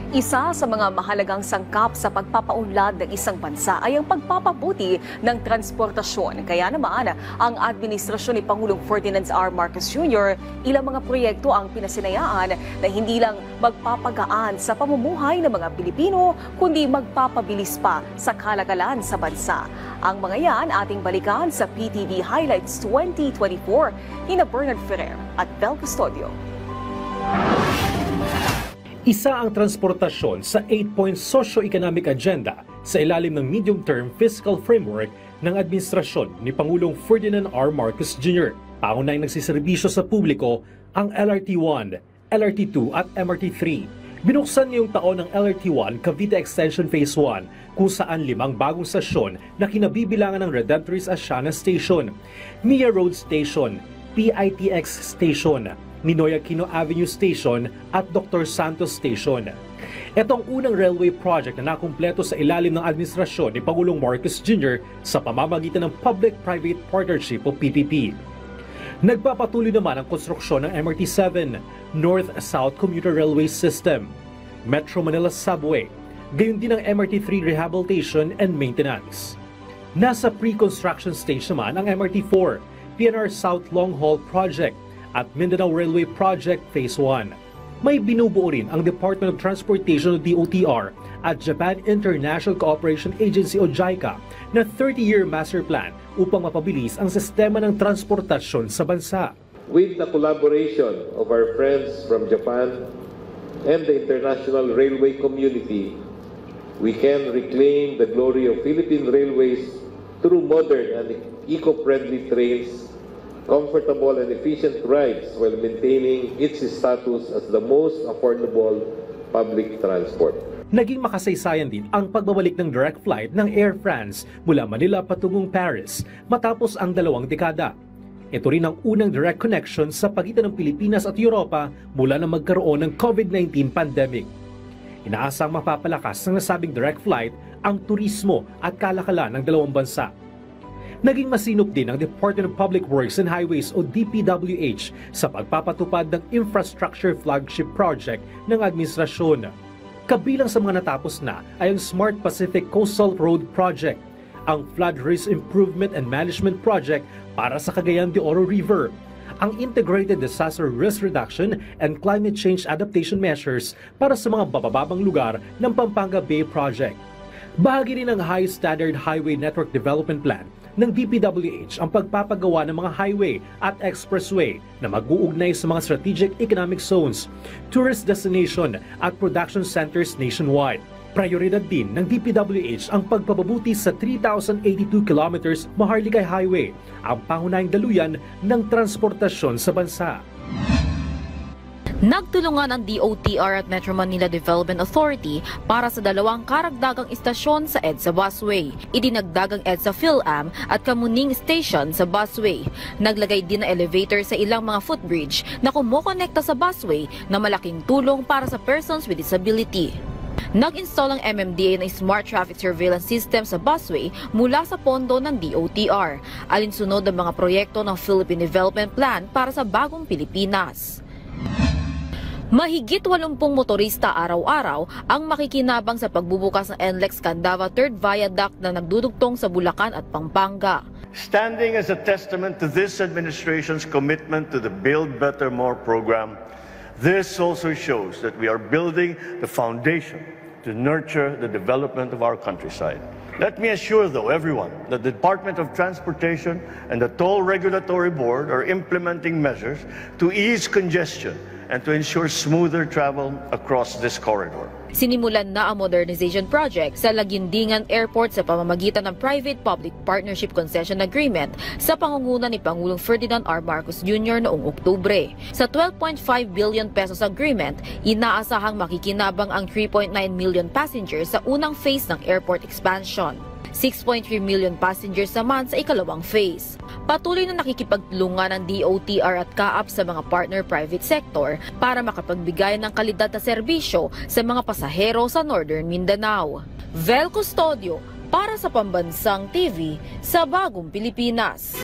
Isa sa mga mahalagang sangkap sa pagpapaunlad ng isang bansa ay ang pagpapabuti ng transportasyon. Kaya naman, ang administrasyon ni Pangulong Ferdinand R. Marcos Jr. ilang mga proyekto ang pinasinayaan na hindi lang magpapagaan sa pamumuhay ng mga Pilipino, kundi magpapabilis pa sa kalagalan sa bansa. Ang mga yan ating balikan sa PTV Highlights 2024 hina Bernard Ferrer at Vel Custodio. Isa ang transportasyon sa 8-point socio-economic agenda sa ilalim ng medium-term fiscal framework ng administrasyon ni Pangulong Ferdinand R. Marcos Jr. Paunay nagsiserbisyo sa publiko ang LRT-1, LRT-2 at MRT-3. Binuksan ngayong taon ng LRT-1 Cavite Extension Phase 1 kung saan 5 bagong stasyon na kinabibilangan ng Redemptoris Asiana Station, Mia Road Station, PITX Station, Ninoy Aquino Avenue Station at Dr. Santos Station. Ito ang unang railway project na nakumpleto sa ilalim ng administrasyon ni Pangulong Marcos Jr. sa pamamagitan ng Public-Private Partnership o PPP. Nagpapatuloy naman ang konstruksyon ng MRT-7, North-South Commuter Railway System, Metro Manila Subway, gayon din ang MRT-3 Rehabilitation and Maintenance. Nasa pre-construction stage naman ang MRT-4, PNR South Long Haul Project, at Mindanao Railway Project Phase 1. May binubuo rin ang Department of Transportation o DOTR at Japan International Cooperation Agency o JICA na 30-year master plan upang mapabilis ang sistema ng transportasyon sa bansa. With the collaboration of our friends from Japan and the international railway community, we can reclaim the glory of Philippine railways through modern and eco-friendly trains, comfortable and efficient rides while maintaining its status as the most affordable public transport. Naging makasaysayan din ang pagbabalik ng direct flight ng Air France mula Manila patungong Paris matapos ang 2 dekada. Ito rin ang unang direct connection sa pagitan ng Pilipinas at Europa mula na magkaroon ng COVID-19 pandemic. Inaasang mapapalakas ng nasabing direct flight ang turismo at kalakalan ng dalawang bansa. Naging masinop din ang Department of Public Works and Highways o DPWH sa pagpapatupad ng infrastructure flagship project ng administrasyon. Kabilang sa mga natapos na ay ang Smart Pacific Coastal Road Project, ang Flood Risk Improvement and Management Project para sa Cagayan de Oro River, ang Integrated Disaster Risk Reduction and Climate Change Adaptation Measures para sa mga babababang lugar ng Pampanga Bay Project. Bahagi rin ng High Standard Highway Network Development Plan ng DPWH ang pagpapagawa ng mga highway at expressway na mag-uugnay sa mga strategic economic zones, tourist destination at production centers nationwide. Prioridad din ng DPWH ang pagpapabuti sa 3,082 kilometers Maharlikay Highway, ang pangunahing daluyan ng transportasyon sa bansa. Nagtulungan ang DOTR at Metro Manila Development Authority para sa 2 karagdagang istasyon sa EDSA Busway. Idinagdag ang EDSA PhilAm at Kamuning Station sa busway. Naglagay din ng elevator sa ilang mga footbridge na kumokonekta sa busway na malaking tulong para sa persons with disability. Nag-install ang MMDA ng Smart Traffic Surveillance System sa busway mula sa pondo ng DOTR. Alinsunod ang mga proyekto ng Philippine Development Plan para sa bagong Pilipinas. Mahigit 80 motorista araw-araw ang makikinabang sa pagbubukas ng NLEX Candaba 3rd Viaduct na nagdudugtong sa Bulacan at Pampanga. Standing as a testament to this administration's commitment to the Build Better More program, this also shows that we are building the foundation to nurture the development of our countryside. Let me assure, though, everyone that the Department of Transportation and the Toll Regulatory Board are implementing measures to ease congestion and to ensure smoother travel across this corridor. Sinimulan na ang modernization project sa Laguindingan Airport sa pamamagitan ng Private-Public Partnership Concession Agreement sa pangunguna ni Pangulong Ferdinand R. Marcos Jr. noong Oktubre. Sa 12.5 billion pesos agreement, inaasahang makikinabang ang 3.9 million passengers sa unang phase ng airport expansion. 6.3 million passengers naman sa ikalawang phase. Patuloy na nakikipagtulungan ng DOTR at CAAP sa mga partner private sector para makapagbigay ng kalidad na serbisyo sa mga pasahero sa Northern Mindanao. Vel Custodio para sa Pambansang TV sa Bagong Pilipinas.